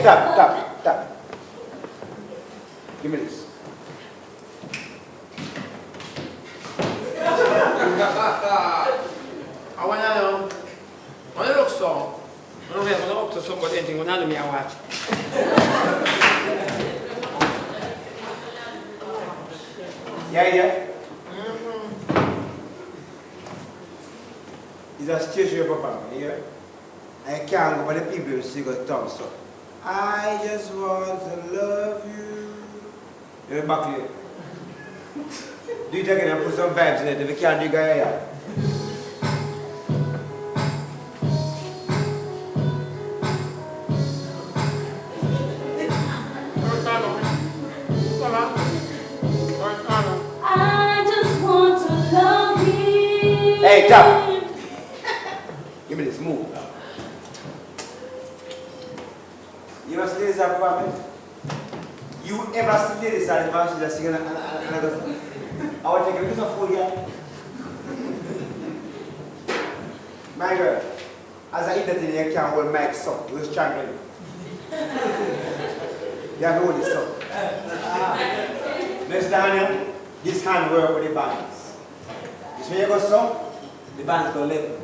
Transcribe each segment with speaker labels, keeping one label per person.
Speaker 1: Tap. Give me this.
Speaker 2: I want to know. When I look so, I don't have to look to somebody anything when I do me I watch.
Speaker 1: Yeah. It's a stage performance, yeah? I can't go by the people who sing a thumbs up. I just want to love you. You're back here. Do it again and put some vibes in it if you can't do it, yeah.
Speaker 3: I just want to love you.
Speaker 1: Hey, tap. Give me this, move. You ever see this apartment? You ever see this animal? She's singing and I go, I want to take a piece of food here. My girl, as I eat that thing, you can't hold my sock. It was struggling. You have to hold this up. Next time, this hand work with the bands. This when you go so, the bands go level.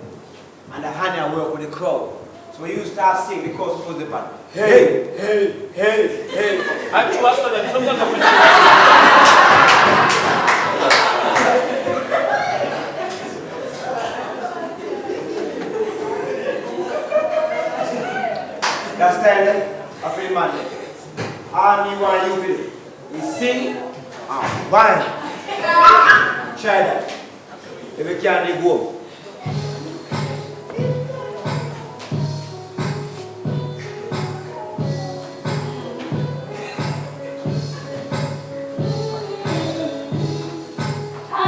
Speaker 1: And the hand work with the crowd. So when you start singing, the chorus goes the band. Hey.
Speaker 2: I trust them. Sometimes
Speaker 1: That's time I feel man. All me want you to do is sing and whine. Try that. If you can't, they go.
Speaker 3: I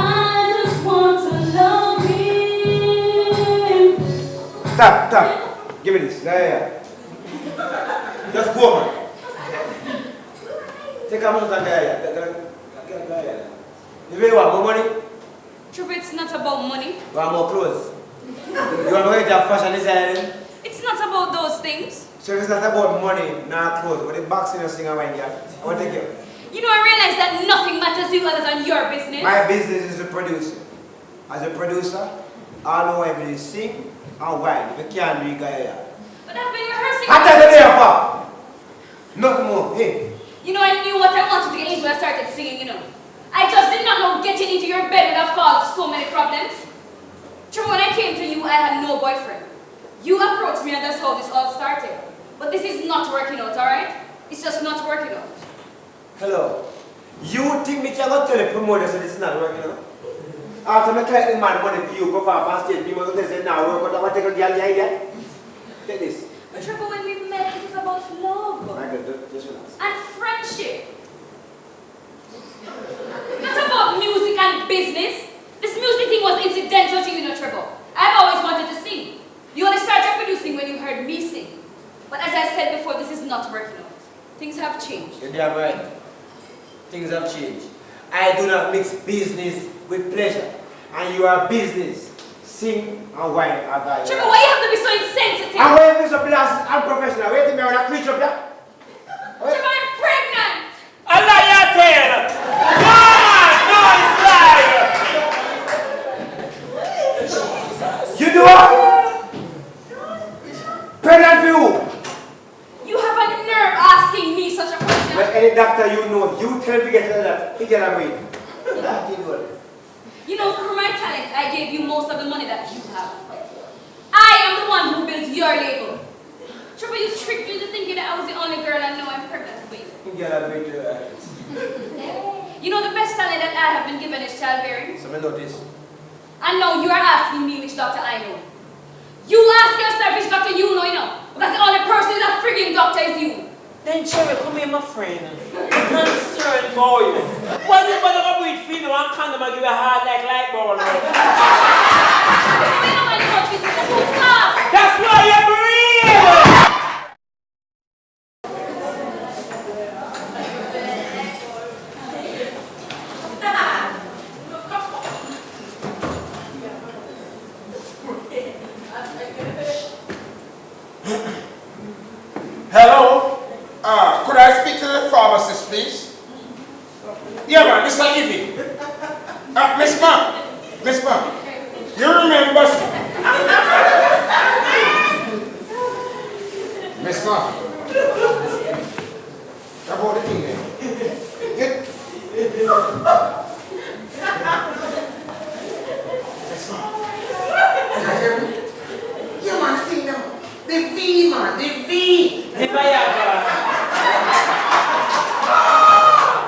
Speaker 3: just want to love you.
Speaker 1: Tap. Give me this. Yeah. Just go, man. Take a month and guy. You really want more money?
Speaker 3: Trevor, it's not about money.
Speaker 1: You want more clothes? You want to get your fashion design?
Speaker 3: It's not about those things.
Speaker 1: So it's not about money, not clothes, but the box in your singer when you I want to take you.
Speaker 3: You know, I realize that nothing matters to you other than your business.
Speaker 1: My business is to produce. As a producer, I know everything sing and whine. If you can't do it, guy.
Speaker 3: But I've been rehearsing.
Speaker 1: I tell you there for. Nothing more. Hey.
Speaker 3: You know, I knew what I wanted to get into when I started singing, you know. I just did not know getting into your bed would have caused so many problems. Trevor, when I came to you, I had no boyfriend. You approached me and that's how this all started. But this is not working out, alright? It's just not working out.
Speaker 1: Hello. You think me cannot tell the promoter so this is not working out? After me collecting my money for you, go for a stage, people will say now work out, I take a girl idea. Take this.
Speaker 3: But Trevor, when we met, it was about love.
Speaker 1: My God, just relax.
Speaker 3: And friendship. Not about music and business. This music thing was incidental to you, no, Trevor. I've always wanted to sing. You only started producing when you heard me sing. But as I said before, this is not working out. Things have changed.
Speaker 1: You're damn right. Things have changed. I do not mix business with pleasure. And you are business. Sing and whine and guy.
Speaker 3: Trevor, why you have to be so insensitive?
Speaker 1: I'm going to be so blessed and professional. Wait till me on a creature up there.
Speaker 3: Trevor, I'm pregnant!
Speaker 2: I lie your tail.
Speaker 1: You do what? Pregnant for you?
Speaker 3: You have a nerve asking me such a question.
Speaker 1: Well, any doctor you know, you tell me get that. He get away.
Speaker 3: You know, through my talent, I gave you most of the money that you have. I am the one who built your label. Trevor, you tricked me to thinking that I was the only girl I know I'm pregnant for you.
Speaker 1: He get away to
Speaker 3: You know, the best talent that I have been given is childbearing.
Speaker 1: So me notice.
Speaker 3: And now you are asking me which doctor I know. You ask yourself which doctor you know, because the only person who's a frigging doctor is you.
Speaker 2: Then Cherry, come here, my friend. I'm concerned about you. Why do you bother to breathe for you and condom and give you a heart like light bulb? That's why you breathe!
Speaker 1: Hello?
Speaker 4: easy. Miss Mark, you remember? Miss Mark, about the thing there.
Speaker 5: You man sing them. The V, man, the V.
Speaker 2: The Viagra.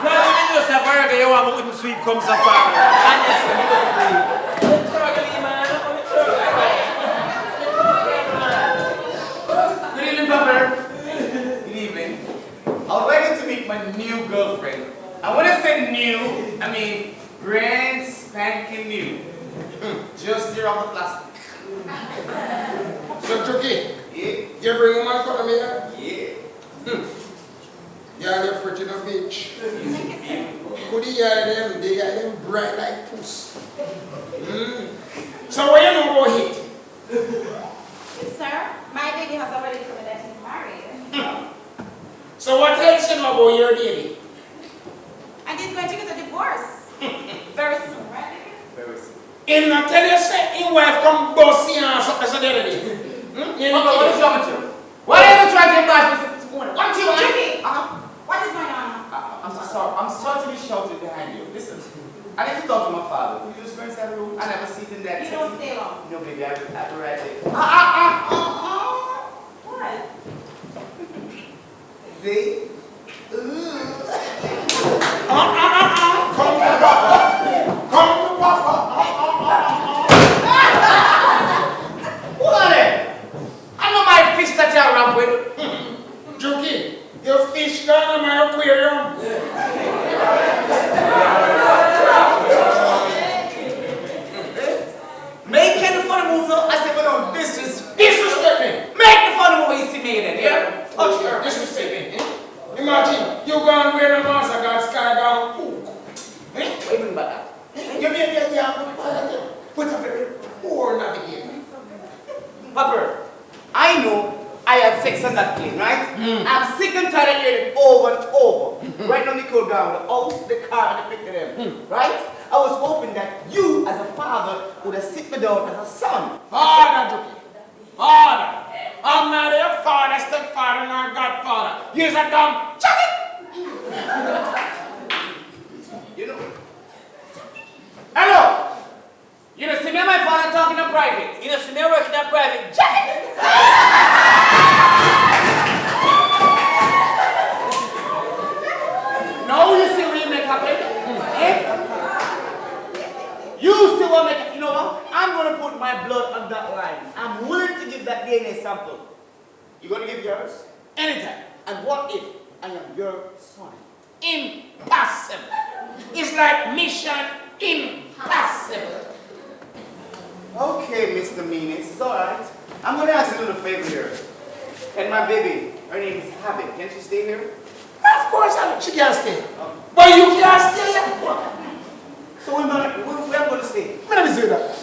Speaker 2: Now you know Safari, you want to sweet come Safari.
Speaker 5: Good evening, Papa. Good evening. I'm ready to meet my new girlfriend. And when I say new, I mean brand spanking new. Just here off the plastic.
Speaker 4: So, Jooky,
Speaker 5: Yeah.
Speaker 4: you bring woman come here?
Speaker 5: Yeah.
Speaker 4: Yeah, they're pretty no bitch. Could you hear them? They got them bright like puss. So what you know about it?
Speaker 6: Sir, my baby has already told me that he's married.
Speaker 4: So what else you know about your baby?
Speaker 6: And he's going to get a divorce. Very soon, right?
Speaker 5: Very soon.
Speaker 4: In not tell you say your wife come bossy and something so there.
Speaker 5: Papa, what is wrong with you? Why are you trying to get back this morning? What do you want?
Speaker 6: Jooky! What is going on?
Speaker 5: I'm so sorry. I'm sorry to be shouting behind you. Listen, I need to talk to my father. Will you just go inside the room? I never sit in that.
Speaker 6: You don't stay long.
Speaker 5: No, baby, I'll be right there.
Speaker 6: What?
Speaker 5: See?
Speaker 4: Come to Papa. Come to Papa.
Speaker 5: Who are they? I know my fish that you're around with.
Speaker 4: Jooky, your fish gone in my aquarium.
Speaker 5: Make any funny move though. I said, but no,
Speaker 4: Disrespect me.
Speaker 5: make the funny move you see me then, yeah?
Speaker 4: Touch her. Disrespect me. Imagine, you gone wear the master got sky down.
Speaker 5: What do you mean by that?
Speaker 4: But a very poor navigator.
Speaker 5: Papa, I know I had sex on that plane, right? I'm sick and tired of hearing it over and over. Right now, they cool down the house, the car, and the picture them. Right? I was hoping that you, as a father, would have sit me down as a son.
Speaker 4: Father, Jooky. Father. I'm not your father, stepfather, nor godfather. You're a dumb chucky.
Speaker 5: You know? Hello! You don't see me and my father talking in private.
Speaker 2: You know, see me working in private.
Speaker 5: Now you see what you make happen? Eh? You see what make it? You know what? I'm going to put my blood on that line. I'm willing to give that DNA sample. You going to give yours?
Speaker 4: Anytime.
Speaker 5: And what if I am your son?
Speaker 4: Impossible. It's like mission impossible.
Speaker 5: Okay, Mr. Meanings, it's alright. I'm going to ask you a little favor here. And my baby, her name is Habit. Can't you stay here?
Speaker 4: Of course, she can't stay. But you can't stay.
Speaker 5: So where am I going to stay?
Speaker 4: Let me say that.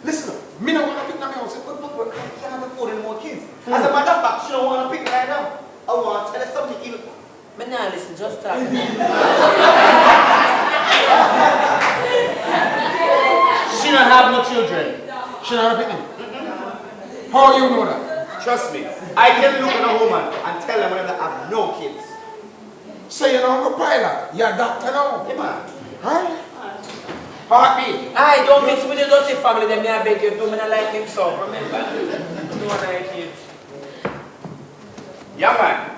Speaker 4: Listen, me don't want to pick my house.
Speaker 5: But I can't afford any more kids. As a matter of fact, she don't want to pick right now. I want to tell her something even...
Speaker 2: But now listen, just talk.
Speaker 5: She don't have no children.
Speaker 4: She not picking. How you know that?
Speaker 5: Trust me. I can look at a woman and tell them whether they have no kids.
Speaker 4: So you know I'm a pilot. You're a doctor now.
Speaker 5: Hey man.
Speaker 4: Huh? Heartbeat.
Speaker 2: I don't mix with the dirty family, then me I beg you, do me not like him so, remember? Do not like him.
Speaker 5: Yeah man.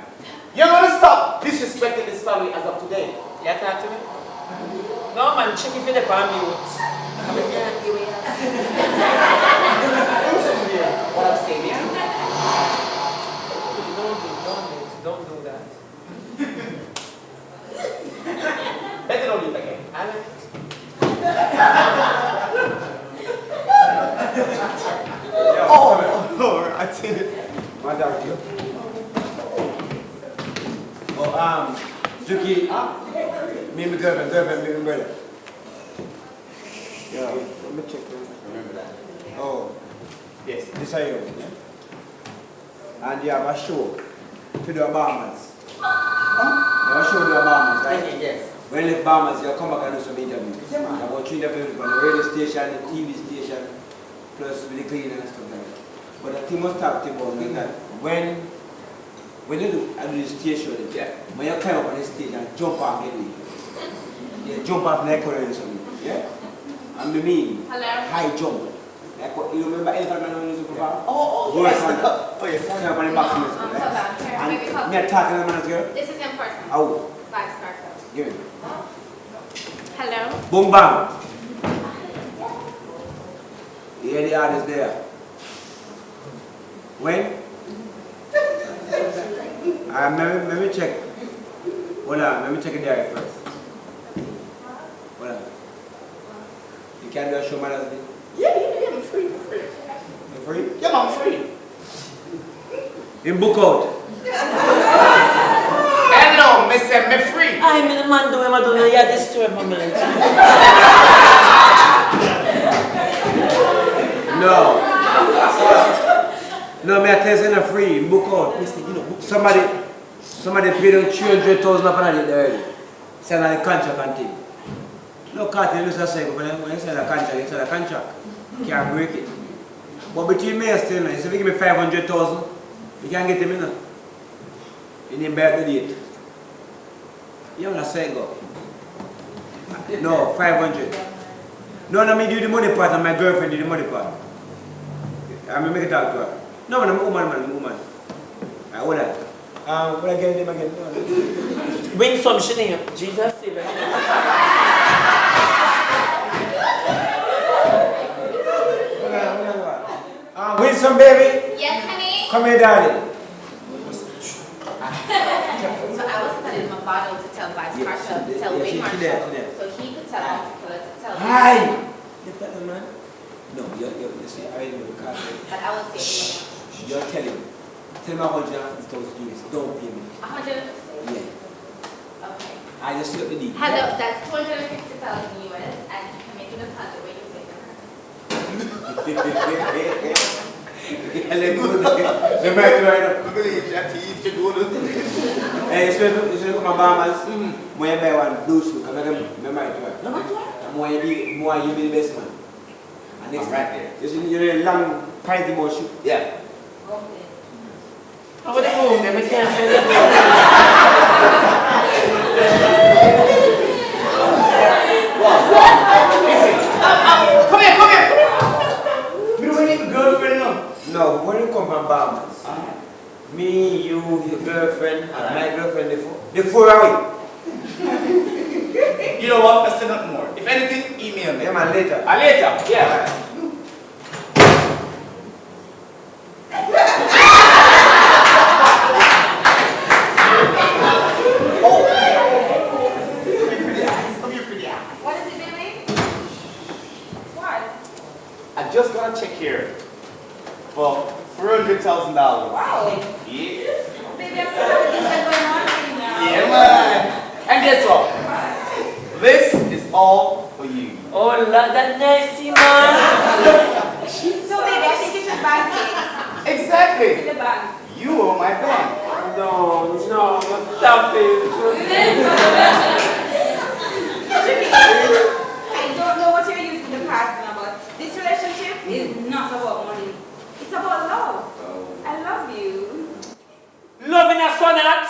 Speaker 5: You're gonna stop disrespecting this family as of today.
Speaker 2: You talk to me? No man, check if you're the palm mute.
Speaker 5: What I'm saying, yeah?
Speaker 2: Don't do that.
Speaker 5: Better don't do it again.
Speaker 2: I like it.
Speaker 1: Oh, I think my doctor. Oh, Jooky, me and my girlfriend, me and my brother. Yeah, let me check.
Speaker 5: Remember that.
Speaker 1: Oh,
Speaker 5: Yes.
Speaker 1: this is you. And you have a show to do a barmans. You have a show to do a barmans, right?
Speaker 5: Yes.
Speaker 1: When you left Bahamas, you come back and do some interviews. Yeah, man. About 3 interviews on the radio station, the TV station, plus with the cleaning and stuff like that. But the thing must talk to you about is that when you do the stage show, when you climb up on the stage and jump off the yeah, jump off like or something. Yeah? And the mean, high jump. Like what, you remember Elephant Man when you used to perform?
Speaker 5: Oh, yes. Oh, yes.
Speaker 1: Hold on, and me talking to the man girl.
Speaker 3: This is him person.
Speaker 1: Oh.
Speaker 3: 5-star.
Speaker 1: Give me.
Speaker 3: Hello.
Speaker 1: Boom bang. Yeah, the artist there. When? Let me check. Hold on, let me check it there first. Hold on. You can do a show man as me?
Speaker 5: Yeah, I'm free.
Speaker 1: You free?
Speaker 5: Yeah, I'm free.
Speaker 1: You book out.
Speaker 5: Hello, Mr. Me free.
Speaker 2: I'm in the man doing my doing. Yeah, this to him a minute.
Speaker 1: No. No, me I tell you, it's free. Book out.
Speaker 5: Listen, you know,
Speaker 1: Somebody paid them 300,000 up on it already. Send out the contract and thing. No cartel, you say, when you send a contract, you send a contract. You can't break it. But between me and still, if you give me 500,000, you can't get him in. You need back the date. You want to say go? No, 500. No, me do the money part and my girlfriend do the money part. I'm going to make it talk to her. No, man, I'm a woman. Hold on. Will I get him again?
Speaker 2: Bring some shit in. Jesus, save it.
Speaker 1: Wilson, baby.
Speaker 3: Yes, honey.
Speaker 1: Come here, darling.
Speaker 6: So I was telling my bottle to tell Vice Marshal to tell Wayne Marshal. So he could tell Article to tell
Speaker 1: Hi. You tell him, man? No, you see, I know the card.
Speaker 6: But I will say
Speaker 1: You're telling. Tell me 150,000 US. Don't pay me.
Speaker 6: 100.
Speaker 1: Yeah.
Speaker 6: Okay.
Speaker 1: I just look the deal.
Speaker 6: Hello, that's 250,000 US, and you can make it a deposit when you say that.
Speaker 1: Let me try Hey, especially for my Bahamas, when you buy one dose, because I might try. More you be the best man. And next
Speaker 5: right there.
Speaker 1: You're a long, pinty more shoe.
Speaker 5: Yeah.
Speaker 6: Okay.
Speaker 2: How about the boom? Let me can't feel it.
Speaker 5: Come here. You don't need a girlfriend now.
Speaker 1: No, when you come from Bahamas, me, you, your girlfriend, and my girlfriend, the four away.
Speaker 5: You know what? Let's say nothing more. If anything, email me.
Speaker 1: Yeah, man, later.
Speaker 5: Later. Yeah.
Speaker 6: What is it, baby? What?
Speaker 5: I just got a check here for $400,000.
Speaker 6: Wow.
Speaker 5: Yeah.
Speaker 6: Baby, I'm so happy things are going on for you now.
Speaker 5: Yeah, man. And guess what? This is all for you.
Speaker 2: Oh, Lord, that nasty man.
Speaker 6: So, baby, I think you should buy things in
Speaker 5: Exactly.
Speaker 6: the bank.
Speaker 5: You are my bank.
Speaker 2: No, stop it.
Speaker 6: I don't know what you're used to the past now, but this relationship is not about money. It's about love. I love you.
Speaker 2: Loving a sonnet.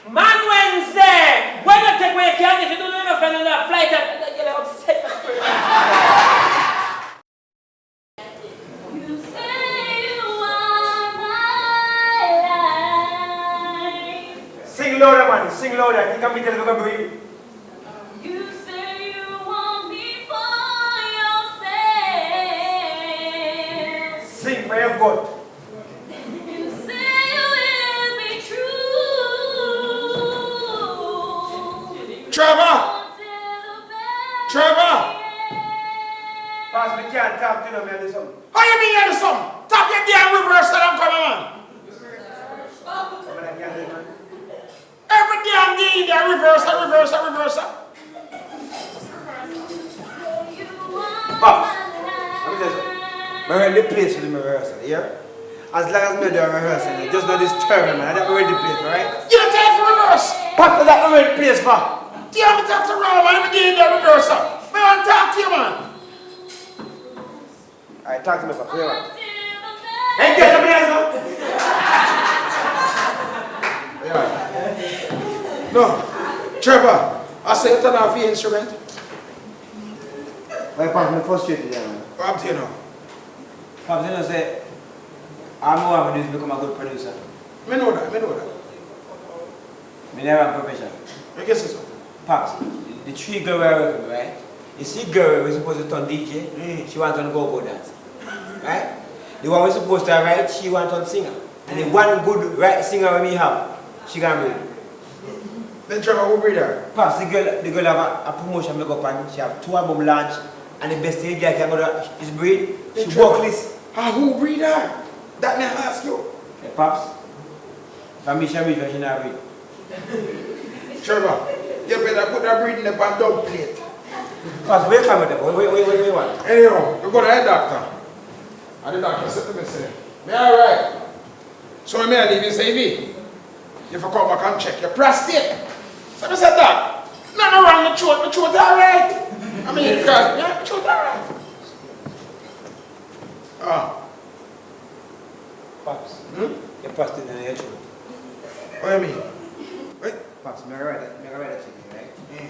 Speaker 2: Man Wednesday. When you take my can, if you don't know friend on that flight, I get upset.
Speaker 3: You say you are my life.
Speaker 1: Sing louder, man. Sing louder. You can be telling me to breathe.
Speaker 3: You say you want me for yourself.
Speaker 1: Sing for your God.
Speaker 3: You say you will be true.
Speaker 4: Trevor!
Speaker 1: Pass me can't talk to them, man. This something.
Speaker 4: How you mean you do something? Tap your damn reverse and I'm coming on.
Speaker 1: Somebody can't do it, man.
Speaker 4: Every damn day they reverse.
Speaker 1: Pops, let me tell you something. I rent the place for the rehearsal, yeah? As long as I do a rehearsal, just not disturb me, man. I don't rent the place, alright?
Speaker 4: You don't take for reverse.
Speaker 1: Papa, that the right place for?
Speaker 4: Yeah, me talk to Rob and I'm doing the reversal. Me want to talk to you, man.
Speaker 1: Alright, talk to me, Papa. Hey, get the place, man.
Speaker 4: Yeah. No, Trevor, I say you turn off your instrument.
Speaker 1: Why, Papa, I'm frustrated there, man.
Speaker 4: What happened to you now?
Speaker 1: Papa, you know, say, I'm more of a to become a good producer.
Speaker 4: Me know that.
Speaker 1: Me never have a profession.
Speaker 4: I guess it's so.
Speaker 1: Pops, the three girls were working, right? You see girl was supposed to turn DJ, she wants to go dance. Right? The one was supposed to write, she wants to singer. And the one good singer we have, she can be.
Speaker 4: Then Trevor, who breed her?
Speaker 1: Pops, the girl have a promotion make up and she have 2 album launch and the best thing guy can go to is breed. She vocalist.
Speaker 4: Who breed her? That may ask you.
Speaker 1: Hey, Pops, if I miss her, she not breed.
Speaker 4: Trevor, you better put that breed in the pan dog plate.
Speaker 1: Pops, where you come with that? What do you want?
Speaker 4: Anyhow, we go to the doctor. And the doctor said to me, say, me alright. So I may leave you say, V, you have to come back and check your prostate. So I said, Doc, nothing wrong with my throat alright. I mean, because, yeah, my throat alright.
Speaker 1: Pops, your prostate in your throat.
Speaker 4: What do you mean? Wait.
Speaker 1: Pops, may I write that to you, right?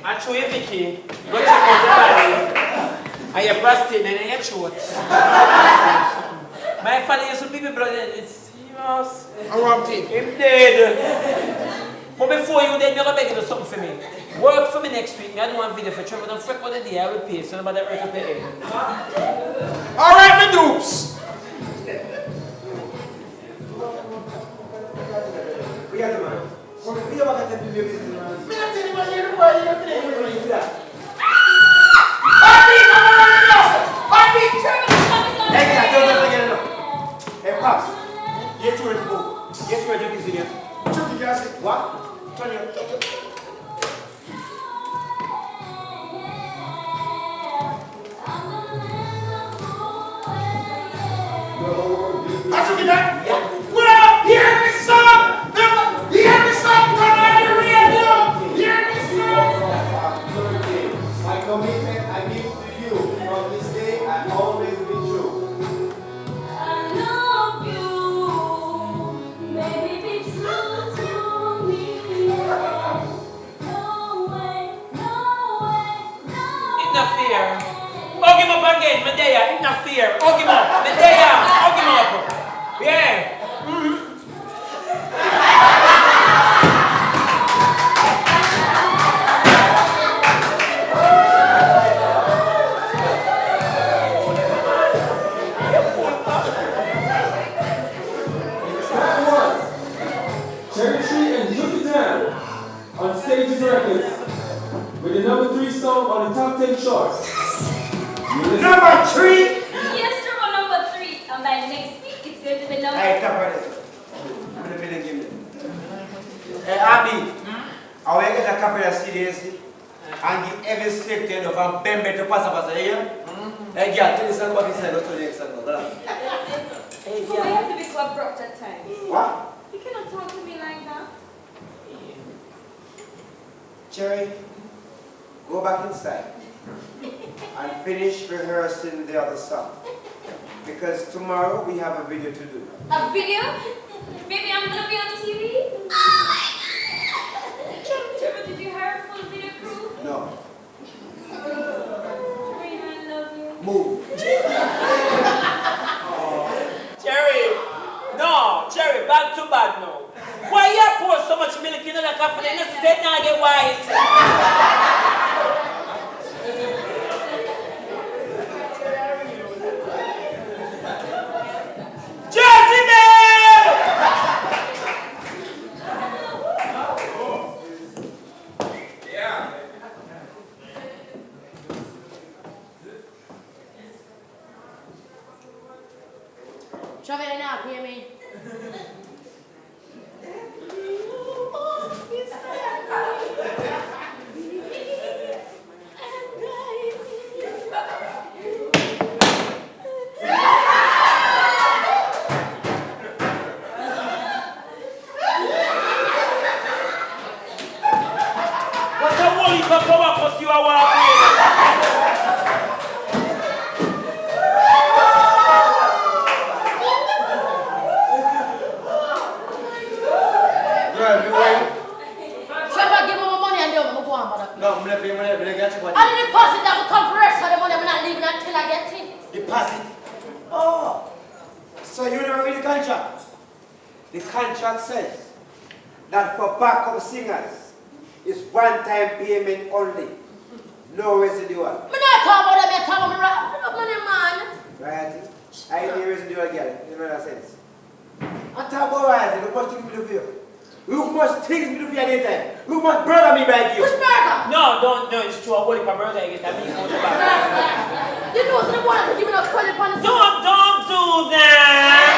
Speaker 2: I show you, Vicky. Go check out your body. And your prostate and your throat. My father used to be my brother. It's serious.
Speaker 4: I want to.
Speaker 2: Him dead. But before you dead, you're begging to do something for me. Work for me next week. I don't want video for Trevor. Don't freak out the day. I will pay. So nobody hurt up your head.
Speaker 4: Alright, the dupes.
Speaker 1: We got the man. We don't want to tell you business, man.
Speaker 4: Me not tell you what you're doing.
Speaker 1: Hey, Pops, get to it, go. Get to it, you can see it. What? Turn your.
Speaker 4: I took it back. Well, hear me, son. Hear me, son. Turn on your radio. Hear me, son.
Speaker 1: My commitment I give to you from this day I always be true.
Speaker 3: I love you, baby, be true to me. No way.
Speaker 2: Interfere. Hug him up again, Medea. Interfere. Hug him up. Medea. Hug him up. Yeah.
Speaker 7: Cherry and Jooky on Stages Records with the #3 song on the top 10 chart.
Speaker 1: Number 3!
Speaker 3: Yes, Trevor, number 3. And by next week, it's going to be number
Speaker 1: Hey, come on. I'm going to give you. Hey, Abby, I will get a couple of CDs and give every stick to you from Bembe to Pasa here. Hey, girl, tell me something about this and go to the next one.
Speaker 3: Hey, you have to be so abrupt at times.
Speaker 1: What?
Speaker 3: You cannot talk to me like that.
Speaker 1: Cherry, go back inside and finish rehearsing the other song. Because tomorrow we have a video to do.
Speaker 3: A video? Baby, I'm going to be on TV? Oh my God! Trevor, did you hire a full video crew?
Speaker 1: No.
Speaker 3: Trevor, I love you.
Speaker 1: Move.
Speaker 2: Cherry, bad to bad now. Why you pour so much milk in the coffee and you say now get white? Jezebel!
Speaker 4: Yeah.
Speaker 8: Trevor, you're not hear me.
Speaker 2: just you are walking.
Speaker 1: Girl, be waiting.
Speaker 8: Trevor, give me my money and they'll go on, mother.
Speaker 1: No, I'm gonna pay money, I'm gonna get you money.
Speaker 8: I didn't deposit that will come first for the money. I'm not leaving until I get it.
Speaker 1: Deposit. Oh, so you never read the contract? The contract says that for backup singers, it's one-time payment only, no residual.
Speaker 8: I'm not talking about them, I'm talking about money, man.
Speaker 1: Right? I need residual, girl. You know that sense. I'm talking about royalty. Look much things me do for you. Look much things me do for you anytime. Look much brother me by you.
Speaker 8: Which burger?
Speaker 2: No, it's true. I want it for brother. I get that mean on the back.
Speaker 8: You know, so the one that's giving us credit on the
Speaker 2: Don't do that.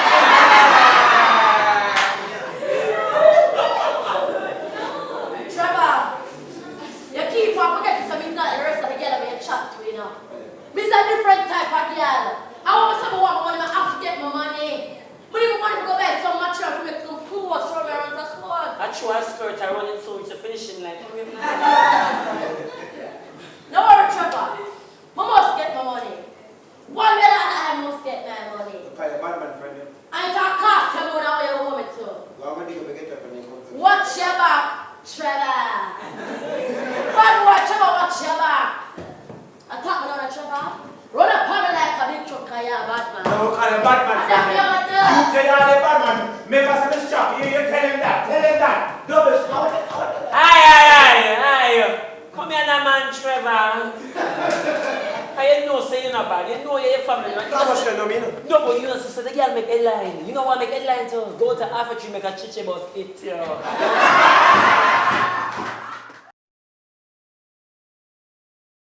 Speaker 8: Trevor, you keep on forgetting something not the rest of the girl when you chat to, you know. Me's a different type of girl. I want someone want my money, I have to get my money. But if I want to go buy some material to make some clothes, throw me around the squad.
Speaker 2: I chew a skirt, I run it so it's a finishing line.
Speaker 8: No worry, Trevor. I must get my money. One way or another, I must get my money.
Speaker 1: Okay, your bad man friend.
Speaker 8: I ain't talk cost you when I want me to.
Speaker 1: Go on, you get up and you come to.
Speaker 8: Watch your back, Trevor. Bad boy, Trevor, watch your back. I talk about Trevor. Run up on me like a big truck, I am bad man.
Speaker 1: No, call him bad man friend. You tell you all the bad man. Make us a shop. You tell him that. Tell him that. Double out.
Speaker 2: Aye. Come here now, man, Trevor. I know say you're not bad. You know you're your family. Right?
Speaker 1: How much you know me?
Speaker 2: No, but you know, sister, the girl make headline. You know what make headline too? Go to Africa, make a chiche about it, yo.